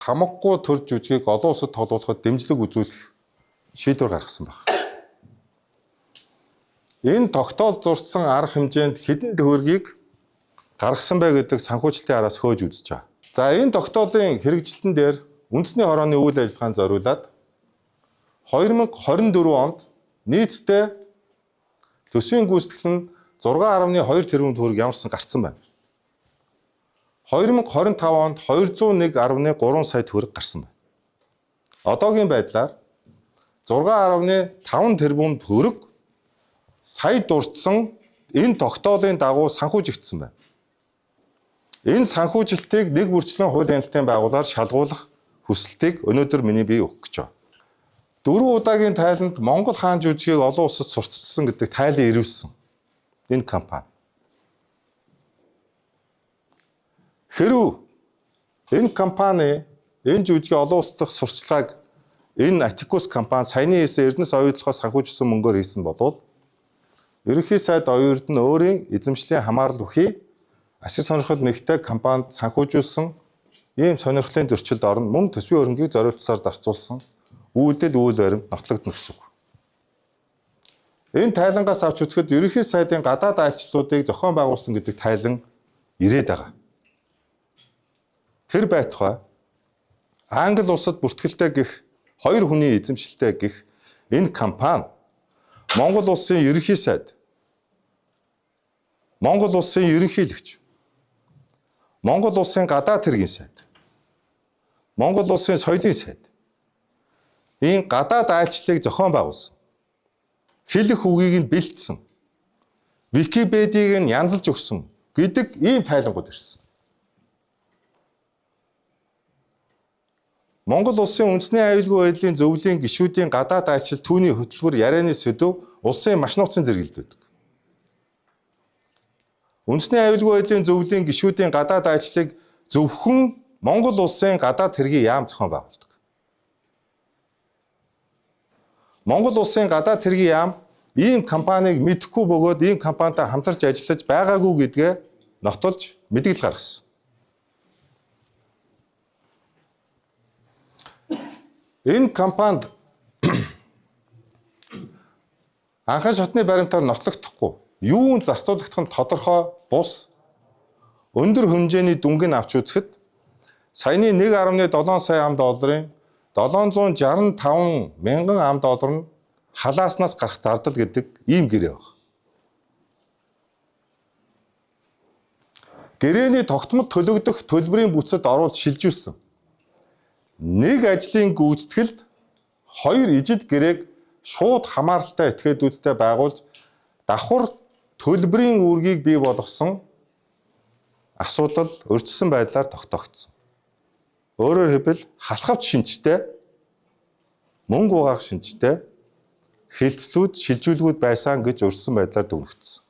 Хамаггүй төр жүжигийг олон улсад тоглуулахад дэмжлэг үзүүлэх шийдвэр гаргасан байна. Энэ тогтоол зурсан арга хэмжээнд хэдэн төгрөгийг гаргасан бай гэдэг санхүүжилтийн араас хөөж үзэж байгаа. За энэ тогтоолын хэрэгжилтэн дээр үндэсний хорооны үйл ажиллагаанд зориулаад 2024 онд нийтдээ төсвийн гүйцэтгэл нь 6.2 тэрбум төгрөг ямарсан гарсан байна. 2025 онд 201.3 сая төгрөг гарсан байна. Одоогийн байдлаар 6.5 тэрбум төгрөг сая дурдсан энэ тогтоолын дагуу санхүүжигдсэн байна. Энэ санхүүжилтийг нэг бүрчлэн хууль хяналтын байгууллагаар шалгуулах хүсэлтийг өнөөдөр миний бие өгөх гэж байна. 4 удаагийн тайланд Монгол хаан жүжигийг олон улсад сурталчилсан гэдэг тайлан ирүүлсэн энэ компани. Хэрв энэ компани энэ жүжигийн олон улс дахь сурталчилгааг энэ Атикус компани саяны хийсэн Эрдэнэс оюутлахаас санхүүжсэн мөнгөөр хийсэн бол ерөнхий сайд оюурд нь өөрийн эзэмшлийн хамаарал бүхий ашиг сонирхол нэгтэй компанид санхүүжүүлсэн ийм сонирхлын зөрчилд орно мөн төсвийн хөрөнгийг зориулсаар зарцуулсан үйлдэл үйл баримт нотлогдно гэсэн үг. Энэ тайлангаас авч үзэхэд ерөнхий сайдын гадаад айлчлалуудыг зохион байгуулсан гэдэг тайлан ирээд байгаа. Тэр байтугай Англи улсад бүртгэлтэй гэх хоёр хүний эзэмшилтэй гэх энэ компани Монгол улсын ерөнхий сайд, Монгол улсын ерөнхийлөгч, Монгол улсын гадаад хэргийн сайд, Монгол улсын соёлын сайд энэ гадаад айлчлалыг зохион байгуулсан. Хэлэх үгийг нь бэлдсэн. Википедийг нь янзалж өгсөн гэдэг ийм тайлангууд ирсэн. Монгол улсын үндэсний аюулгүй байдлын зөвлөлийн гишүүдийн гадаад айлчлал түүний хөтөлбөр ярианы сэдв улсын маш нууцын зэрэгэлд байдаг. Үндэсний аюулгүй байдлын зөвлөлийн гишүүдийн гадаад айлчлалыг зөвхөн Монгол улсын гадаад хэргийн яам зохион байгуулдаг. Монгол улсын гадаад хэргийн яам ийм компанийг мэдэхгүй бөгөөд ийм компанитай хамтарч ажиллаж байгаагүй гэдгээ нотолж мэдгэл гаргасан. Энэ компанид анхан шатны баримтаар нотлогдохгүй, юунд зарцуулагдах нь тодорхой бус өндөр хэмжээний дүнгийн авч үзэхэд саяны 1.7 сая ам долларын 765 мянган ам доллар нь халааснаас гарах зардал гэдэг ийм гэрээ байна. Гэрээний тогтмол төлөгдөх төлбөрийн бүцэд оруулж шилжүүлсэн. Нэг ажлын гүйцэтгэлд хоёр ижил гэрээг шууд хамааралтай этгээдүүдтэй байгуулж давхар төлбөрийн үүргийг бий болгосон асуудал өрчсөн байдлаар тогтоогдсон. Өөрөөр хэлбэл халахвч шинжтэй, мөнгө угаах шинжтэй хэлцлүүд, шилжүүлгүүд байсан гэж өрчсөн байдлаар дүгнэгдсэн.